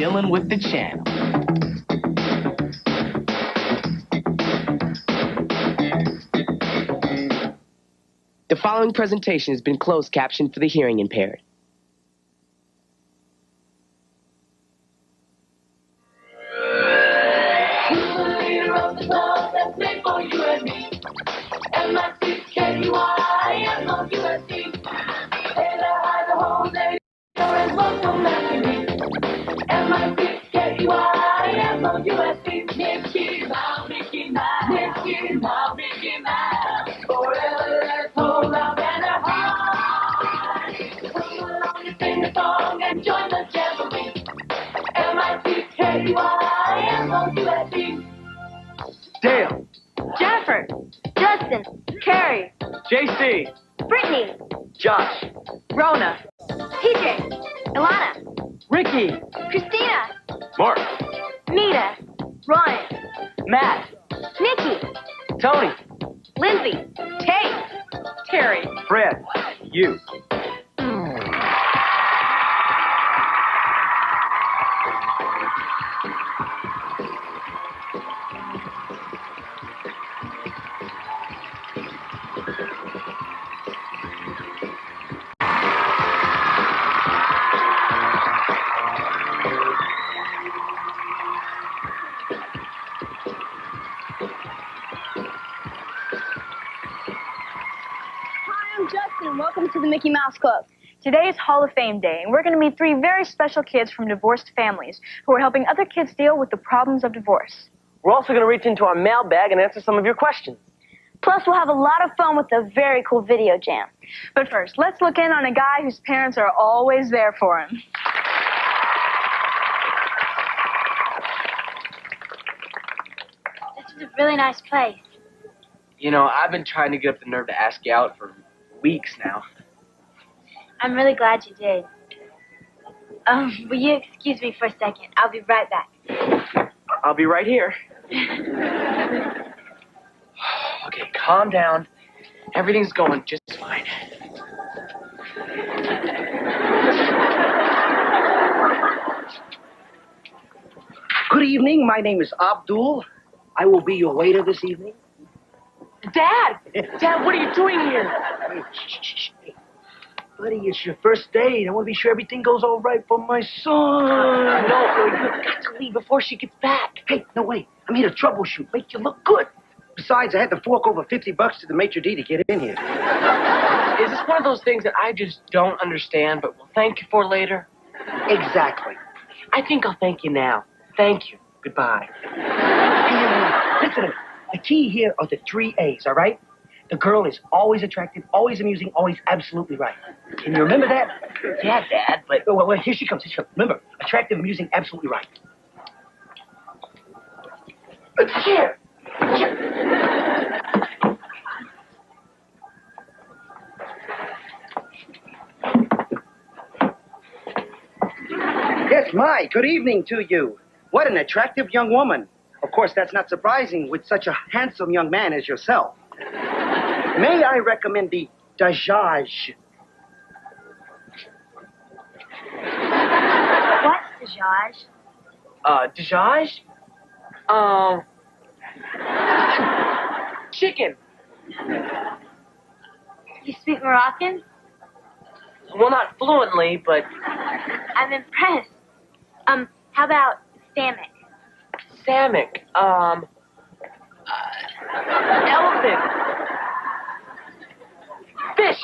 chilling with the channel. The following presentation has been closed captioned for the hearing impaired. Dale. Jennifer. Justin. Keri. JC. Brittany. Josh. Rhona. TJ. Ilana. Ricky. Christina. Mark. Nita. Ryan. Matt. Nikki. Tony. Lindsay. Tate. Terri. Fred. You. Welcome to the Mickey Mouse Club. Today is Hall of Fame Day, and we're going to meet 3 very special kids from divorced families who are helping other kids deal with the problems of divorce. We're also going to reach into our mailbag and answer some of your questions. Plus, we'll have a lot of fun with a very cool video jam. But first, let's look in on a guy whose parents are always there for him. This is a really nice place. You know, I've been trying to get up the nerve to ask you out for weeks now. I'm really glad you did. Will you excuse me for a second? I'll be right back. I'll be right here. Okay, calm down. Everything's going just fine. Good evening. My name is Abdul. I will be your waiter this evening. Dad! Dad, what are you doing here? Hey, shh. Hey, buddy, it's your first date. I want to be sure everything goes all right for my son. No, you've got to leave before she gets back. Hey, no, wait. I'm here to troubleshoot. Make you look good. Besides, I had to fork over $50 to the maitre d' to get in here. Is this one of those things that I just don't understand, but will thank you for later? Exactly. I think I'll thank you now. Thank you. Goodbye. Listen, the key here are the 3 A's, all right? The girl is always attractive, always amusing, always absolutely right. Can you remember that? Yeah, Dad, but... Oh, well, here she comes. Remember, attractive, amusing, absolutely right. Here. Yes, my, good evening to you. What an attractive young woman. Of course, that's not surprising with such a handsome young man as yourself. May I recommend the Dajaj? What's Dajaj? Dajaj? Chicken. You speak Moroccan? Well, not fluently, but... I'm impressed. How about Samick? Samick. Elephant. Fish.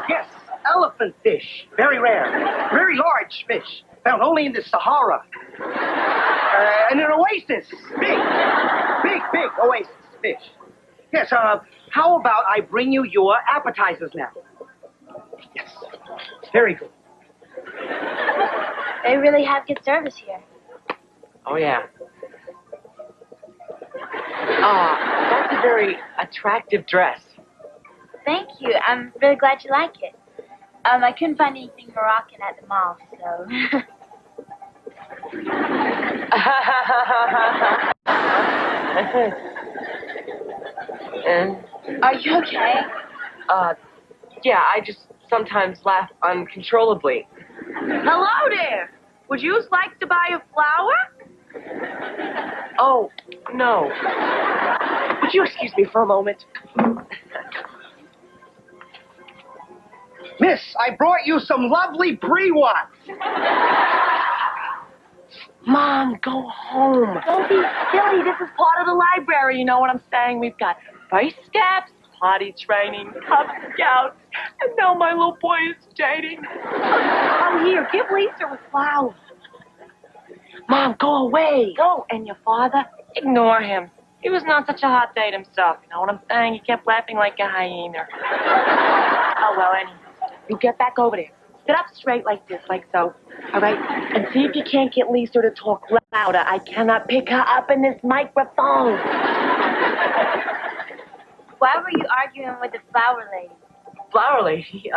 Yes. Elephant fish. Very rare. Very large fish. Found only in the Sahara. And an oasis. Big oasis fish. Yes, how about I bring you your appetizers now? Yes. Very good. They really have good service here. Oh, yeah. That's a very attractive dress. Thank you. I'm really glad you like it. I couldn't find anything Moroccan at the mall, so... Are you okay? Yeah, I just sometimes laugh uncontrollably. Hello there. Would you like to buy a flower? Oh, no. Would you excuse me for a moment? Miss, I brought you some lovely pre-wats. Mom, go home. Don't be silly. This is part of the library. You know what I'm saying? We've got first steps, potty training, Cub Scouts, and now my little boy is dating. Oh, here, give Lisa a flower. Mom, go away. Go, and your father? Ignore him. He was not such a hot date himself. You know what I'm saying? He kept laughing like a hyena. Oh, well, anyhow. You get back over there. Sit up straight like this, like so. All right? And see if you can't get Lisa to talk louder. I cannot pick her up in this microphone. Why were you arguing with the flower lady? Flower lady?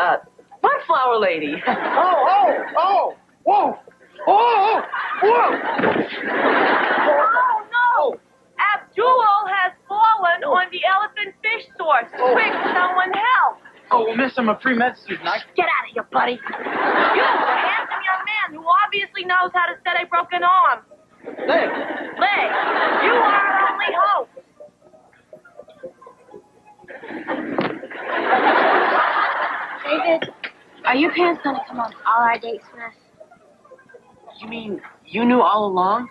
What flower lady? Oh! Whoa! Oh! Oh, no! Abdul has fallen on the elephant fish source. Quick, someone help! Oh, well, miss, I'm a pre-med student. Get out of here, buddy. You, a handsome young man who obviously knows how to set a broken arm. Leg. You are our only hope. David, are your parents going to come on all our dates with us? You mean you knew all along?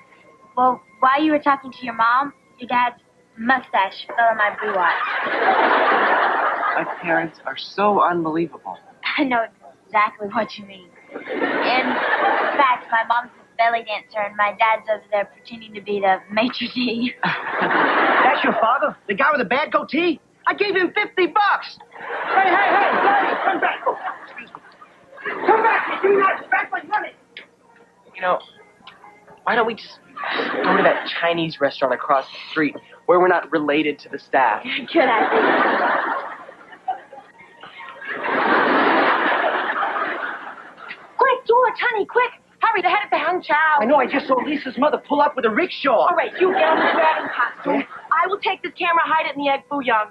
Well, while you were talking to your mom, your dad's mustache fell on my blue eye. My parents are so unbelievable. I know exactly what you mean. In fact, my mom's a belly dancer and my dad's over there pretending to be the maitre d'. That's your father? The guy with the bad goatee? I gave him $50. Hey, come back. Oh, excuse me. Come back. You do not back like money. You know, why don't we just go to that Chinese restaurant across the street where we're not related to the staff? Good idea. Quick, George, honey, quick. Hurry, they're headed to Hang Chow. I know, I just saw Lisa's mother pull up with a rickshaw. All right, you get on the dragon costume. I will take this camera, hide it in the egg foo young.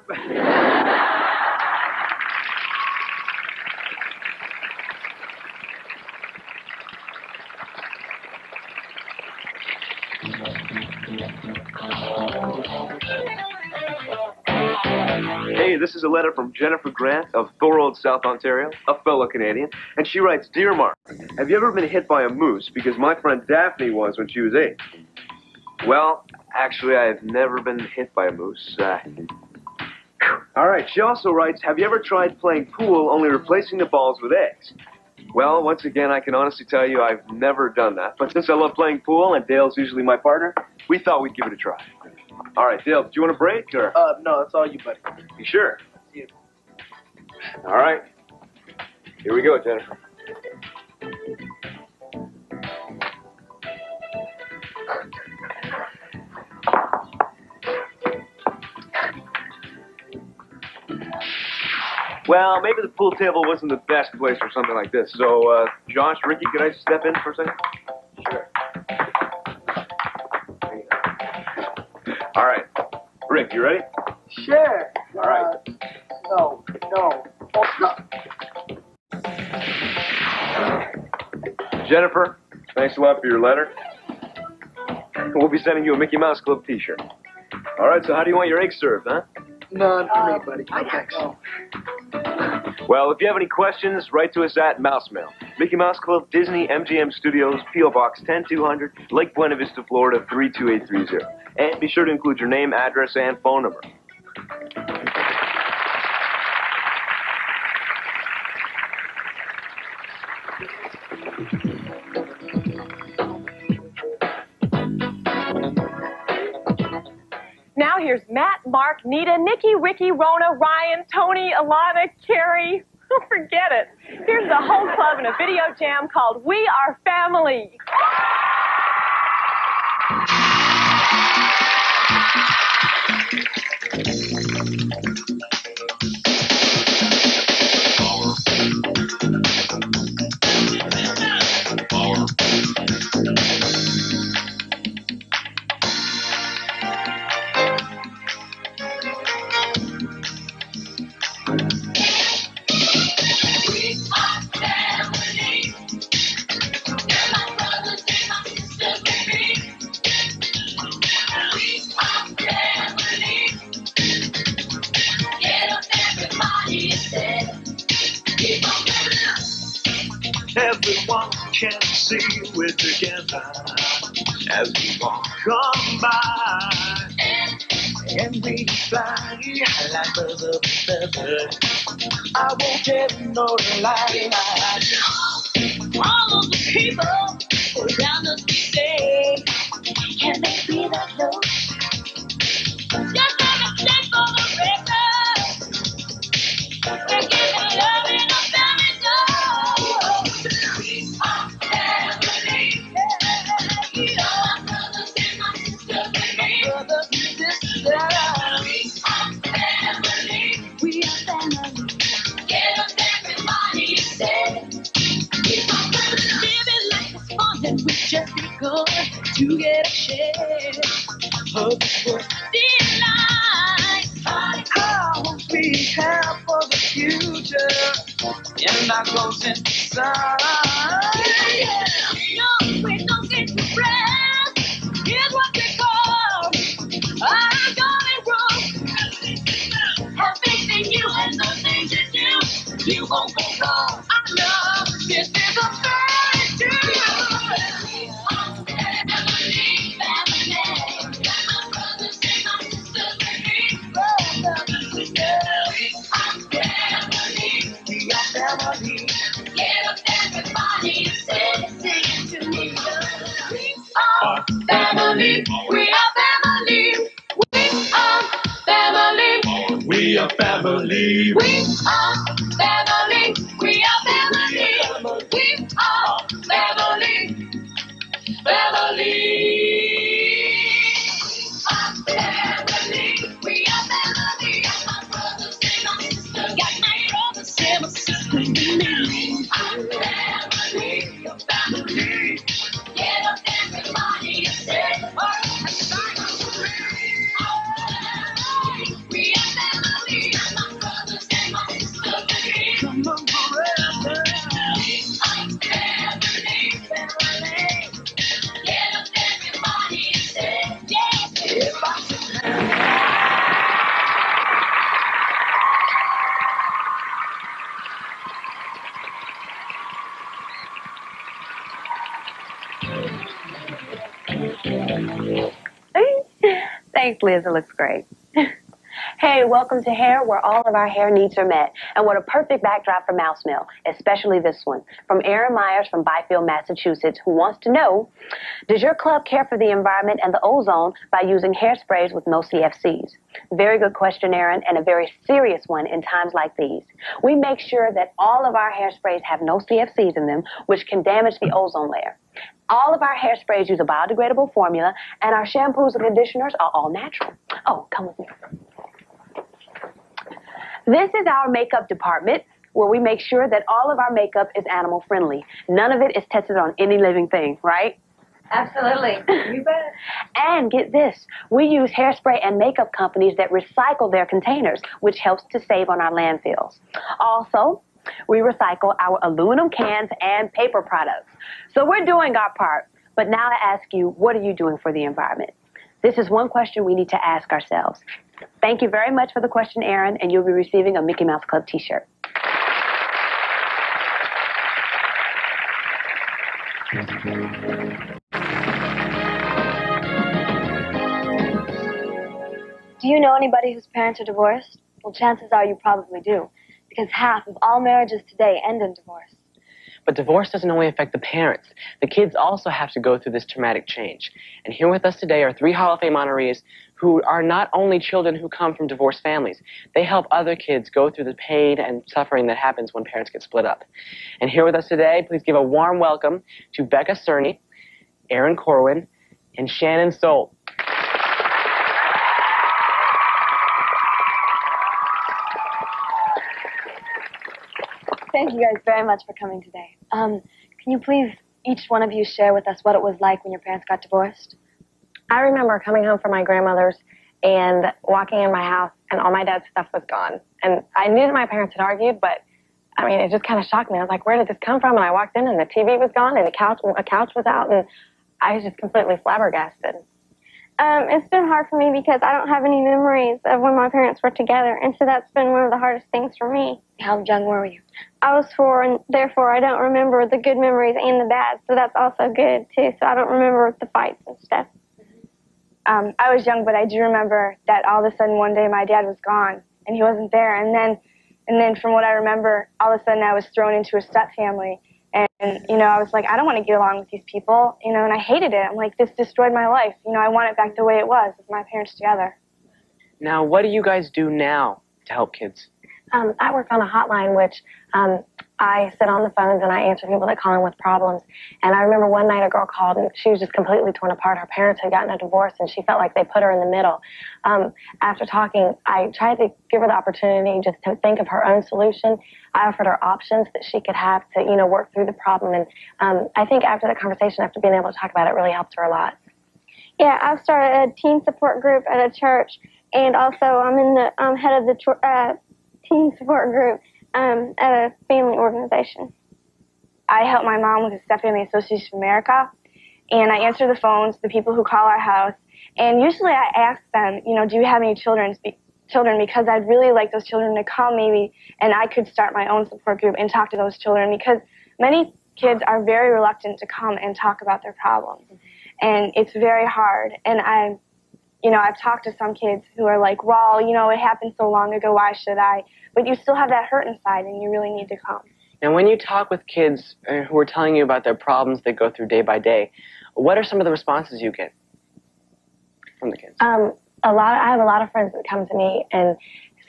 Hey, this is a letter from Jennifer Grant of Thorold, South Ontario, a fellow Canadian, and she writes, Dear Mark, have you ever been hit by a moose? Because my friend Daphne was when she was 8. Well, actually, I've never been hit by a moose. All right, she also writes, have you ever tried playing pool only replacing the balls with eggs? Well, once again, I can honestly tell you I've never done that. But since I love playing pool and Dale's usually my partner, we thought we'd give it a try. All right, Dale, do you want a break, or? No, it's all you, buddy. You sure? Yeah. All right. Here we go, Jennifer. Well, maybe the pool table wasn't the best place for something like this. So, Josh, Ricky, could I step in for a second? Sure. All right. Rick, you ready? Sure. All right. No. Oh, no. Jennifer, thanks a lot for your letter. We'll be sending you a Mickey Mouse Club t-shirt. All right, so how do you want your eggs served, huh? None for me, buddy. Thanks. Well, if you have any questions, write to us at Mouse Mail. Mickey Mouse Club, Disney, MGM Studios, P.O. Box 10200, Lake Buena Vista, Florida, 32830. And be sure to include your name, address, and phone number. Now here's Matt, Mark, Nita, Nikki, Ricky, Rhona, Ryan, Tony, Alana, Keri. Forget it. Here's the whole club in a video jam called We Are Family. We are family. You're my brothers and see we're together as we walk on by. And we fly like birds of a feather. I won't tell no lie. All of the people around us, we say, can they be that close? Just like a check for the record. We're giving love in a family soul. We are family. We are brothers and my sisters and me. Brothers and sisters. We are family. We are family. Get up, everybody, say. We are living like it's fun and we just be good to get a share of this world. How we have for the future and our goals inside. No, we don't get to rest. Here's what we call our golden rule. Have faith in you and the things you do. You won't go wrong. I know this is a fairy tale. Family, family. My brothers and my sisters and me. We are family. Get up, everybody, sing it to me. We are family. We are family. We are family. We are family. We are family. We are family. We are family. Family. We are family. My brothers and my sisters. Got my brothers and my sisters with me. I'm family. Your family. Get up, everybody, and say, we are family. My brothers and my sisters with me. Come on, forever. I'm family. Family. Get up, everybody, and say, yeah. If I Thanks, Liz. It looks great. Hey, welcome to Hair, where all of our hair needs are met. And what a perfect backdrop for Mouse Mill, especially this one. From Aaron Myers from Byfield, Massachusetts, who wants to know, does your club care for the environment and the ozone by using hairsprays with no CFCs? Very good question, Aaron, and a very serious one in times like these. We make sure that all of our hairsprays have no CFCs in them, which can damage the ozone layer. All of our hairsprays use a biodegradable formula, and our shampoos and conditioners are all natural. Oh, come with me. This is our makeup department, where we make sure that all of our makeup is animal friendly. None of it is tested on any living thing, right? Absolutely. You bet. And get this, we use hairspray and makeup companies that recycle their containers, which helps to save on our landfills. Also, we recycle our aluminum cans and paper products. So we're doing our part. But now I ask you, what are you doing for the environment? This is one question we need to ask ourselves. Thank you very much for the question, Aaron, and you'll be receiving a Mickey Mouse Club t-shirt. Do you know anybody whose parents are divorced? Well, chances are you probably do, because half of all marriages today end in divorce. But divorce doesn't only affect the parents. The kids also have to go through this traumatic change. And here with us today are 3 Hall of Fame honorees who are not only children who come from divorced families. They help other kids go through the pain and suffering that happens when parents get split up. And here with us today, please give a warm welcome to Becca Cerny, Aaron Corwin, and Shannon Solt. Thank you guys very much for coming today. Can you please, each one of you, share with us what it was like when your parents got divorced? I remember coming home from my grandmother's and walking in my house, and all my dad's stuff was gone. And I knew that my parents had argued, but, I mean, it just kind of shocked me. I was like, where did this come from? And I walked in, and the TV was gone, and a couch was out, and I was just completely flabbergasted. It's been hard for me because I don't have any memories of when my parents were together, and so that's been one of the hardest things for me. How young were you? I was 4, and therefore I don't remember the good memories and the bad, so that's also good, too. So I don't remember the fights and stuff. I was young, but I do remember that all of a sudden one day my dad was gone, and he wasn't there. And then from what I remember, all of a sudden I was thrown into a step family. And, you know, I was like, I don't want to get along with these people, you know, and I hated it. I'm like, this destroyed my life. You know, I want it back the way it was with my parents together. Now, what do you guys do now to help kids? I work on a hotline, which I sit on the phones and I answer people that call in with problems. And I remember one night a girl called and she was just completely torn apart. Her parents had gotten a divorce and she felt like they put her in the middle. After talking, I tried to give her the opportunity just to think of her own solution. I offered her options that she could have to, you know, work through the problem. And I think after the conversation, after being able to talk about it, really helped her a lot. Yeah, I've started a teen support group at a church, and also I'm in the head of the teen support group at a family organization. I help my mom with the Step Family Association of America, and I answer the phones, the people who call our house, and usually I ask them, you know, do you have any children, because I'd really like those children to come maybe, and I could start my own support group and talk to those children, because many kids are very reluctant to come and talk about their problems, and it's very hard. And I've talked to some kids who are like, well, you know, it happened so long ago, why should I? But you still have that hurt inside, and you really need to come. And when you talk with kids who are telling you about their problems they go through day by day, what are some of the responses you get from the kids? I have a lot of friends that come to me and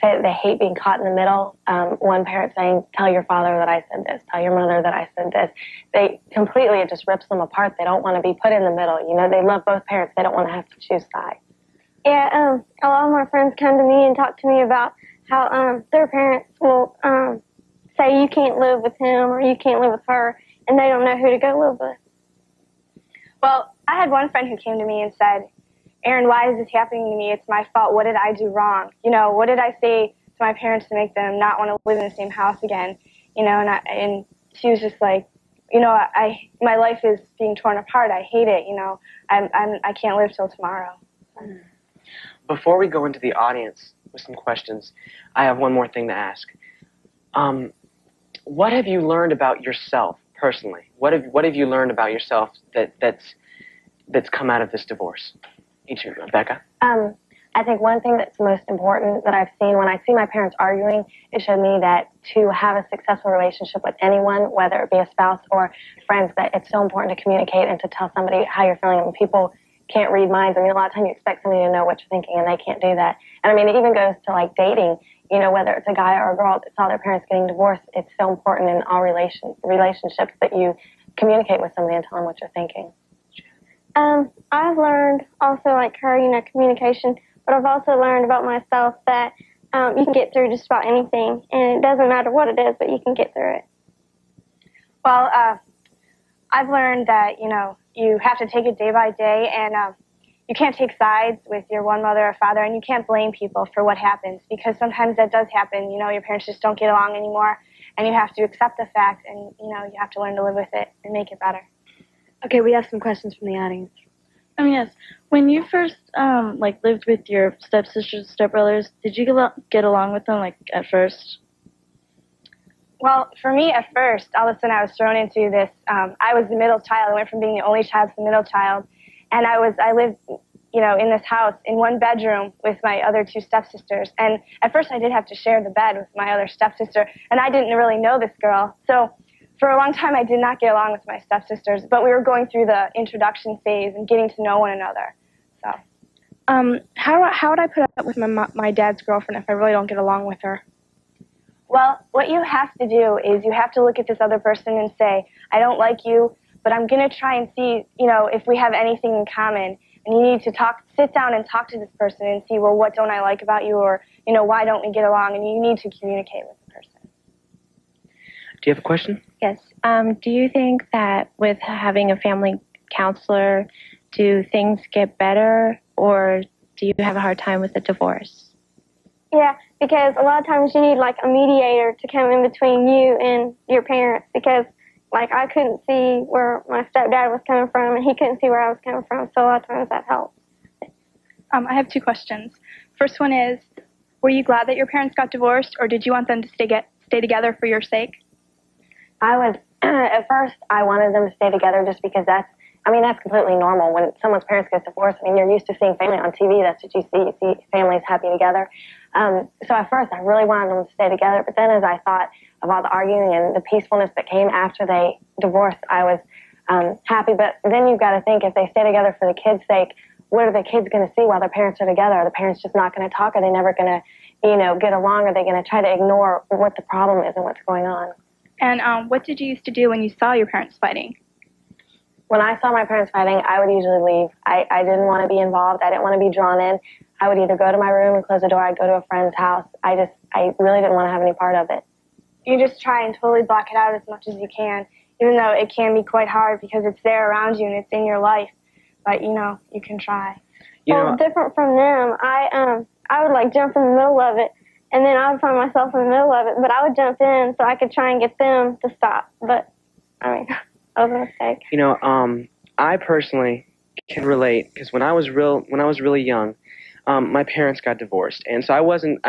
say that they hate being caught in the middle. One parent saying, tell your father that I said this, tell your mother that I said this. It just rips them apart. They don't want to be put in the middle. You know, they love both parents. They don't want to have to choose sides. Yeah, a lot of my friends come to me and talk to me about how their parents will say you can't live with him or you can't live with her, and they don't know who to go live with. Well, I had one friend who came to me and said, Erin, why is this happening to me? It's my fault. What did I do wrong? You know, what did I say to my parents to make them not want to live in the same house again? You know, and she was just like, you know, my life is being torn apart. I hate it. You know, I can't live till tomorrow. Before we go into the audience with some questions, I have one more thing to ask. What have you learned about yourself personally? What have you learned about yourself that's come out of this divorce? Each of you, Becca. I think one thing that's most important that I've seen when I see my parents arguing, it showed me that to have a successful relationship with anyone, whether it be a spouse or friends, that it's so important to communicate and to tell somebody how you're feeling. And people can't read minds. I mean, a lot of times you expect somebody to know what you're thinking, and they can't do that. And I mean, it even goes to like dating. You know, whether it's a guy or a girl that saw their parents getting divorced, it's so important in all relationships that you communicate with somebody and tell them what you're thinking. I've learned also, like her, you know, communication, but I've also learned about myself that you can get through just about anything, and it doesn't matter what it is, but you can get through it. Well, I've learned that, you know, you have to take it day by day, and you can't take sides with your one mother or father, and you can't blame people for what happens, because sometimes that does happen. You know, your parents just don't get along anymore, and you have to accept the fact, and, you know, you have to learn to live with it and make it better. Okay, we have some questions from the audience. Yes. When you first, lived with your stepsisters, stepbrothers, did you get along with them, at first? Well, for me, at first, all of a sudden I was thrown into this, I was the middle child. I went from being the only child to the middle child. And I lived, you know, in this house in one bedroom with my other two stepsisters. And at first I did have to share the bed with my other stepsister. And I didn't really know this girl. So for a long time I did not get along with my stepsisters. But we were going through the introduction phase and getting to know one another. So, how would I put up with my dad's girlfriend if I really don't get along with her? Well, what you have to do is you have to look at this other person and say, I don't like you, but I'm going to try and see, you know, if we have anything in common. And you need to sit down and talk to this person and see, well, what don't I like about you? Or, you know, why don't we get along? And you need to communicate with the person. Do you have a question? Yes. Do you think that with having a family counselor, do things get better, or do you have a hard time with a divorce? Yeah, because a lot of times you need, a mediator to come in between you and your parents, because, I couldn't see where my stepdad was coming from, and he couldn't see where I was coming from, so a lot of times that helps. I have two questions. First one is, were you glad that your parents got divorced, or did you want them to stay together for your sake? At first, I wanted them to stay together just because that's completely normal. When someone's parents get divorced, you're used to seeing family on TV. That's what you see. You see families happy together. So at first, I really wanted them to stay together. But then as I thought of all the arguing and the peacefulness that came after they divorced, I was happy. But then you've got to think, if they stay together for the kids' sake, what are the kids going to see while their parents are together? Are the parents just not going to talk? Are they never going to, get along? Are they going to try to ignore what the problem is and what's going on? And what did you used to do when you saw your parents fighting? When I saw my parents fighting, I would usually leave. I didn't want to be involved. I didn't want to be drawn in. I would either go to my room and close the door. I'd go to a friend's house. I really didn't want to have any part of it. You just try and totally block it out as much as you can, even though it can be quite hard because it's there around you and it's in your life. But, you can try. Different from them, I would jump in the middle of it, and then I would find myself in the middle of it, but I would jump in so I could try and get them to stop. But, that was a mistake. I personally can relate because when I was really young, my parents got divorced, and so I wasn't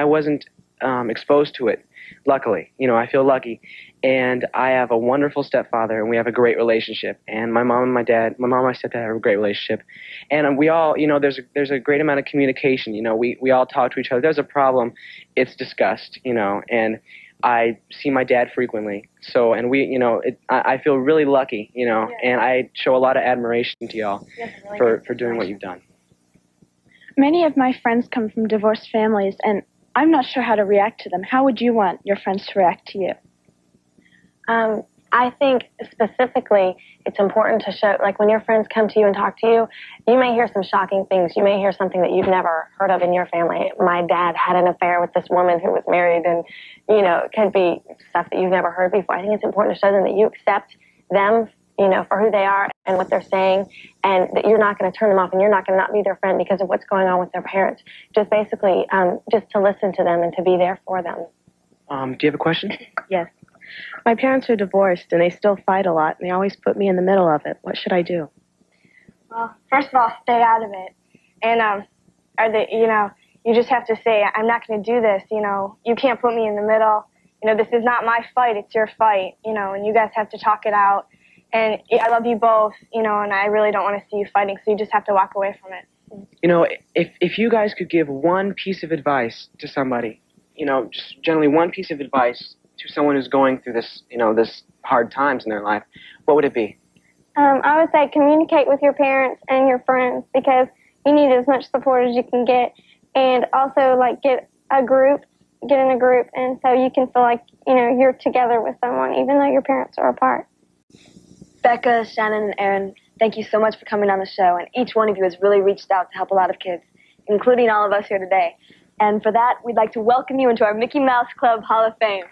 exposed to it. Luckily, I feel lucky, and I have a wonderful stepfather, and we have a great relationship. And my mom and my stepdad have a great relationship, and we all, there's a great amount of communication. We all talk to each other. There's a problem, it's discussed. And I see my dad frequently, so and we, I feel really lucky, and I show a lot of admiration to y'all for doing what you've done. Many of my friends come from divorced families, and I'm not sure how to react to them. How would you want your friends to react to you? I think specifically it's important to show, when your friends come to you and talk to you, you may hear some shocking things. You may hear something that you've never heard of in your family. My dad had an affair with this woman who was married, and, it could be stuff that you've never heard before. I think it's important to show them that you accept them, for who they are and what they're saying, and that you're not going to turn them off and you're not going to not be their friend because of what's going on with their parents. Just basically, just to listen to them and to be there for them. Do you have a question? Yes. My parents are divorced and they still fight a lot and they always put me in the middle of it. What should I do? Well, first of all, stay out of it. And, you just have to say, I'm not going to do this, you can't put me in the middle. This is not my fight, it's your fight, and you guys have to talk it out. And I love you both, and I really don't want to see you fighting, so you just have to walk away from it. If you guys could give one piece of advice to somebody, just generally one piece of advice to someone who's going through this, this hard times in their life, what would it be? I would say communicate with your parents and your friends because you need as much support as you can get. And also, get in a group, and so you can feel like, you're together with someone, even though your parents are apart. Becca, Shannon, and Aaron, thank you so much for coming on the show, and each one of you has really reached out to help a lot of kids, including all of us here today. And for that, we'd like to welcome you into our Mickey Mouse Club Hall of Fame.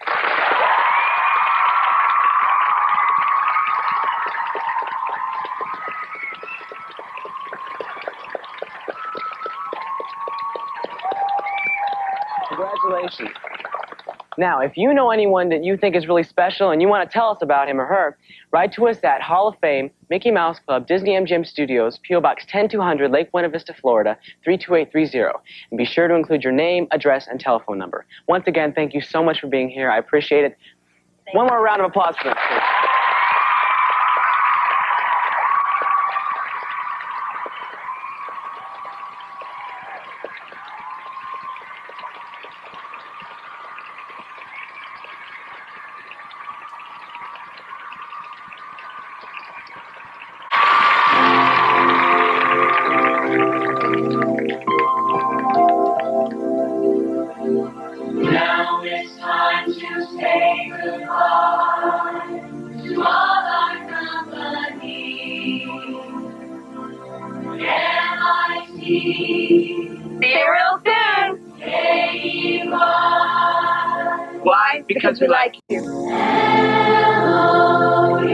Congratulations. Now, if you know anyone that you think is really special and you want to tell us about him or her, write to us at Hall of Fame, Mickey Mouse Club, Disney MGM Studios, P.O. Box 10200, Lake Buena Vista, Florida, 32830. And be sure to include your name, address, and telephone number. Once again, thank you so much for being here. I appreciate it. One more round of applause for them, please. Now it's time to say goodbye to all our company. MIT. See you real soon. K-E-Y. Why? Because we like you. L-O-U-S-E.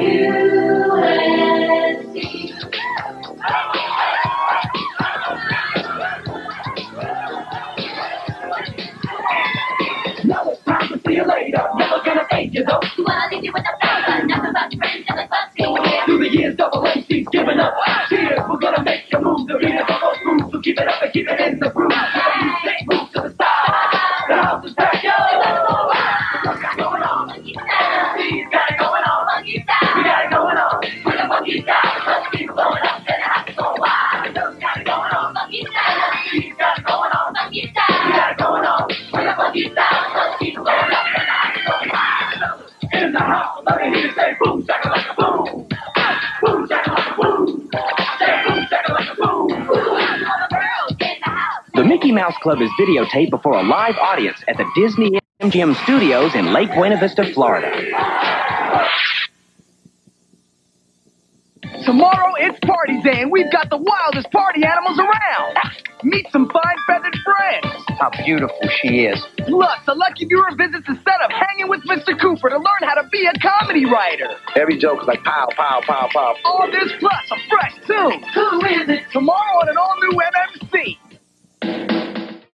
Now it's time to see you later. Never gonna thank you though. Wanna leave you with a thousand. Nothing about your friends, nothing but skin. Through the years, double MC's giving up. Cheers, we're gonna make a move. The beat is almost smooth, so keep it up and keep it in the groove. Stay move to the side. The house is packed, yo. What's going on? MC's got it going on. going up and the house is going wild. Those got it going on, monkey style. She's got it going on, monkey style. She got it going on with a monkey style. She's going up and the house is going wild. In the house, let me hear you say boom, shaka like a boom. Boom, shaka like a boom. Say boom, shaka like a boom. All the girls in the house. The Mickey Mouse Club is videotaped before a live audience at the Disney MGM Studios in Lake Buena Vista, Florida. Tomorrow it's party day, and we've got the wildest party animals around. Meet some fine feathered friends. How beautiful she is. Plus, a lucky viewer visits the set of Hanging with Mr. Cooper to learn how to be a comedy writer. Every joke is like pow, pow, pow, pow. All this plus a fresh tune. Who is it? Tomorrow on an